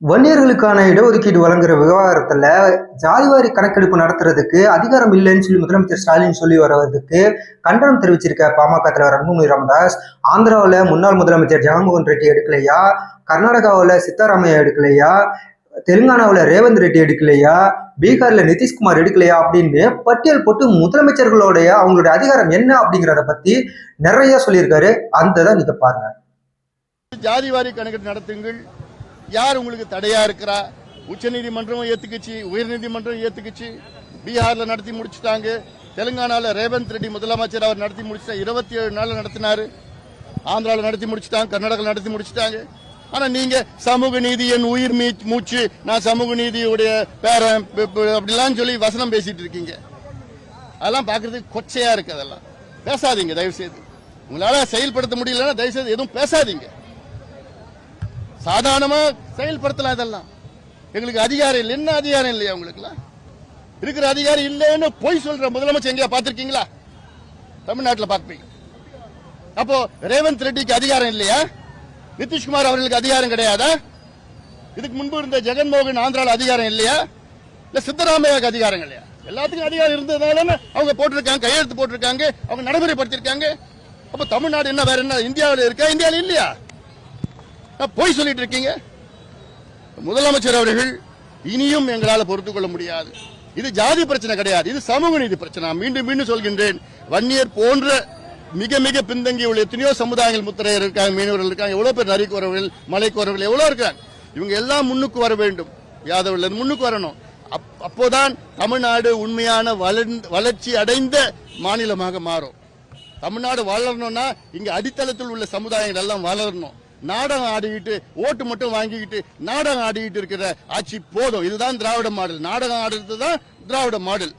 வன்னியர்களுக்கான இடஒதுக்கீடு வழங்குற விவகாரத்துல ஜாதிவாரி கணக்கெடுப்பு நடத்துறதுக்கு அதிகாரம் இல்லைன்னு சொல்லி முதலமைச்சர் ஸ்டாலின் சொல்லி வருவதற்கு கண்டனம் தெரிவிச்சிருக்க பாமக தலைவர் அன்புமணி ராமதாஸ், ஆந்திராவில் முன்னாள் முதலமைச்சர் ஜெகன்மோகன் ரெட்டி எடுக்கலையா, கர்நாடகாவில் சித்தாராமையா எடுக்கலையா, தெலுங்கானாவில் ரேவந்த் ரெட்டி எடுக்கலையா, பீகார்ல நிதிஷ்குமார் எடுக்கலையா அப்படின்னு பட்டியல் போட்டு முதலமைச்சர்களுடைய அவங்களுடைய அதிகாரம் என்ன அப்படிங்கிறத பத்தி நிறைய சொல்லியிருக்காரு. அந்த தான் நீங்க பாருங்க. ஜாதிவாரி கணக்கெடுப்பு நடத்துங்கள். யார் உங்களுக்கு தடையா இருக்கிறா? உச்சநீதிமன்றம் ஏத்துக்குச்சு, உயர்நீதிமன்றம் ஏத்துக்குச்சு. பீகார்ல நடத்தி முடிச்சுட்டாங்க. தெலுங்கானால ரேவந்த் ரெட்டி முதலமைச்சர் அவர் நடத்தி முடிச்சுட்டா 27 நாள் நடத்தினாரு. ஆந்திராவில் நடத்தி முடிச்சுட்டாங்க, கர்நாடகாவில் நடத்தி முடிச்சுட்டாங்க. ஆனா நீங்க சமூக நீதி என் உயிர் மூச்சு, நான் சமூக நீதியுடைய பேரன் அப்படிலாம் சொல்லி வசனம் பேசிட்டு இருக்கீங்க. அதெல்லாம் பாக்குறதுக்கு கொச்சையா இருக்கு. அதெல்லாம் பேசாதீங்க தயவு செய்து. உங்களால செயல்படுத்த முடியலன்னா தயவு செய்து எதுவும் பேசாதீங்க. சாதாரணமா செயல்படுத்தலாம். இதெல்லாம் எங்களுக்கு அதிகாரம் இல்லை. என்ன அதிகாரம் இல்லையா உங்களுக்கு? இருக்கிற அதிகாரம் இல்லைன்னு பொய் சொல்ற முதலமைச்சர் எங்கேயா பார்த்திருக்கீங்களா? தமிழ்நாட்டில் பார்ப்பீங்க. அப்போ ரேவந்த் ரெட்டிக்கு அதிகாரம் இல்லையா? நிதிஷ்குமார் அவர்களுக்கு அதிகாரம் கிடையாதா? இதுக்கு முன்பு இருந்த ஜெகன்மோகன் ஆந்திராவில் அதிகாரம் இல்லையா? இல்ல சித்தராமையாவுக்கு அதிகாரம் இல்லையா? எல்லாத்துக்கும் அதிகாரம் இருந்ததுனால அவங்க போட்டிருக்காங்க, கையெழுத்து போட்டிருக்காங்க, அவங்க நடைமுறைப்படுத்திருக்காங்க. அப்ப தமிழ்நாடு என்ன வேற என்ன இந்தியாவில் இருக்கா? இந்தியாவில் இல்லையா? போய் சொல்லிட்டு இருக்கீங்க. முதலமைச்சர் அவர்கள் இனியும் எங்களால் பொறுத்துக் கொள்ள முடியாது. இது ஜாதி பிரச்சனை கிடையாது, இது சமூக நீதி பிரச்சனை. மீண்டும் மீண்டும் சொல்கின்றேன், வன்னியர் போன்ற மிக மிக பின்தங்கிய எத்தனையோ சமுதாயங்கள், முத்திரையர் இருக்காங்க, மீனவர்கள் இருக்காங்க, எவ்வளவு பேர் நரிக்குறவர்கள், மலைக்குறவர்கள் எவ்வளவு இருக்காங்க. இவங்க எல்லாம் முன்னுக்கு வர வேண்டும். யாதவர்கள் முன்னுக்கு வரணும். அப்போதான் தமிழ்நாடு உண்மையான வளர்ச்சி அடைந்த மாநிலமாக மாறும். தமிழ்நாடு வளரணும்னா இங்க அடித்தளத்தில் உள்ள சமுதாயங்கள் எல்லாம் வளரணும். நாடகம் ஆடிக்கிட்டு ஓட்டு மட்டும் வாங்கிக்கிட்டு நாடகம் ஆடிக்கிட்டு இருக்கிற ஆட்சி போதும். இதுதான் திராவிட மாடல். நாடகம் ஆடுறது தான் திராவிட மாடல்.